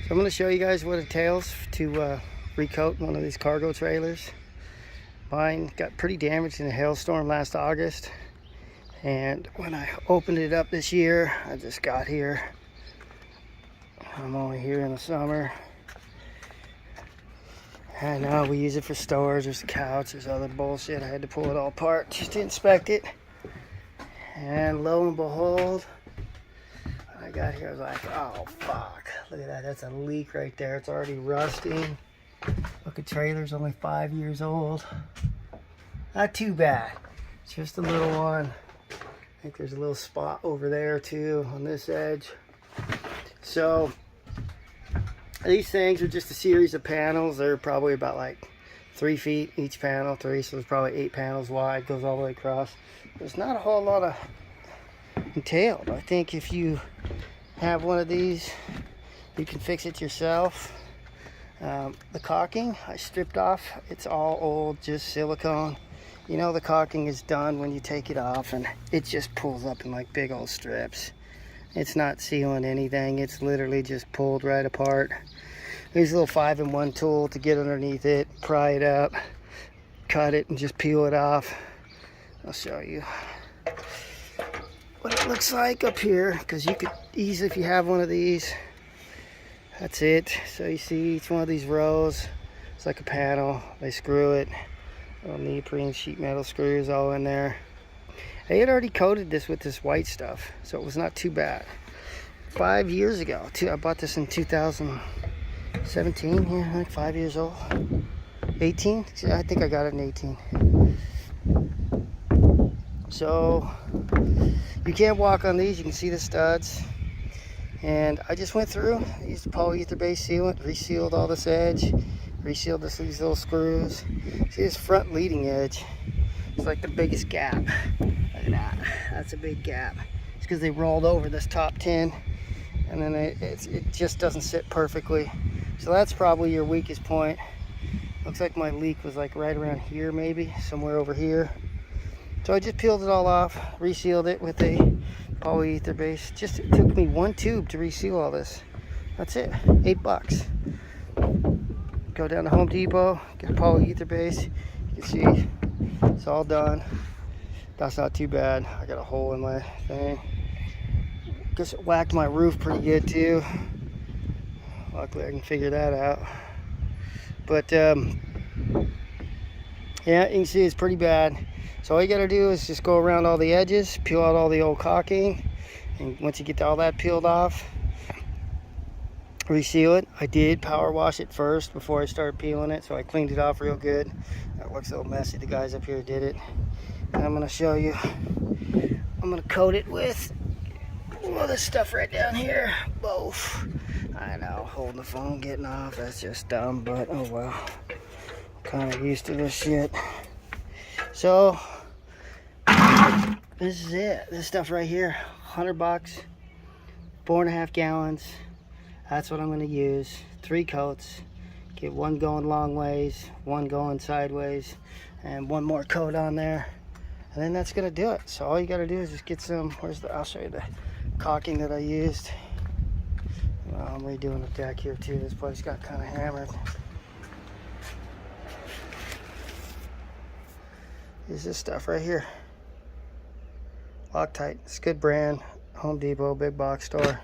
So I'm going to show you guys what it entails to recoat one of these cargo trailers. Mine got pretty damaged in a hailstorm last August, and when I opened it up this year, I just got here. I'm only here in the summer. I know we use it for stores, there's a couch, there's other bullshit. I had to pull it all apart just to inspect it. And lo and behold, when I got here, I was like, oh fuck, look at that, that's a leak right there. It's already rusting. Look, a trailer's only 5 years old. Not too bad, it's just a little one. I think there's a little spot over there too on this edge. So these things are just a series of panels. They're probably about like 3 feet each panel, so there's probably 8 panels wide, goes all the way across. There's not a whole lot of entailed. I think if you have one of these, you can fix it yourself. The caulking I stripped off. It's all old, just silicone. You know the caulking is done when you take it off, and it just pulls up in like big old strips. It's not sealing anything, it's literally just pulled right apart. There's a little 5-in-1 tool to get underneath it, pry it up, cut it, and just peel it off. I'll show you what it looks like up here, because you could easily, if you have one of these, that's it. So you see each one of these rows, it's like a panel. They screw it, little neoprene sheet metal screws all in there. They had already coated this with this white stuff, so it was not too bad. 5 years ago, I bought this in 2017, yeah, like 5 years old. 18? I think I got it in 18. So you can't walk on these. You can see the studs. And I just went through, used a polyether-based sealant, resealed all this edge, resealed these little screws. See this front leading edge? It's like the biggest gap. Look at that. That's a big gap. It's because they rolled over this top tin, and then it just doesn't sit perfectly. So that's probably your weakest point. Looks like my leak was like right around here, maybe somewhere over here. So I just peeled it all off, resealed it with a polyether base. Just it took me 1 tube to reseal all this. That's it. $8. Go down to Home Depot, get a polyether base. You can see it's all done. That's not too bad. I got a hole in my thing. Guess it whacked my roof pretty good too. Luckily I can figure that out. But yeah, you can see it's pretty bad. So all you gotta do is just go around all the edges, peel out all the old caulking, and once you get all that peeled off, reseal it. I did power wash it first before I started peeling it, so I cleaned it off real good. That looks a little messy. The guys up here did it. And I'm gonna show you. I'm gonna coat it with all this stuff right down here. Both. I know, holding the phone, getting off, that's just dumb, but oh well. Kind of used to this shit. So this is it. This stuff right here, $100, 4.5 gallons. That's what I'm going to use. 3 coats. Get one going long ways, one going sideways, and one more coat on there. And then that's going to do it. So all you got to do is just get some, I'll show you the caulking that I used. Well, I'm redoing the deck here too. This place got kind of hammered. Is this stuff right here. Loctite. It's a good brand. Home Depot, big box store.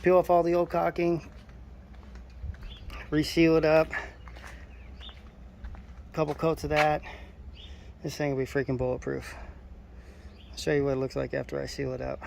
Peel off all the old caulking. Reseal it up. A couple coats of that. This thing will be freaking bulletproof. I'll show you what it looks like after I seal it up.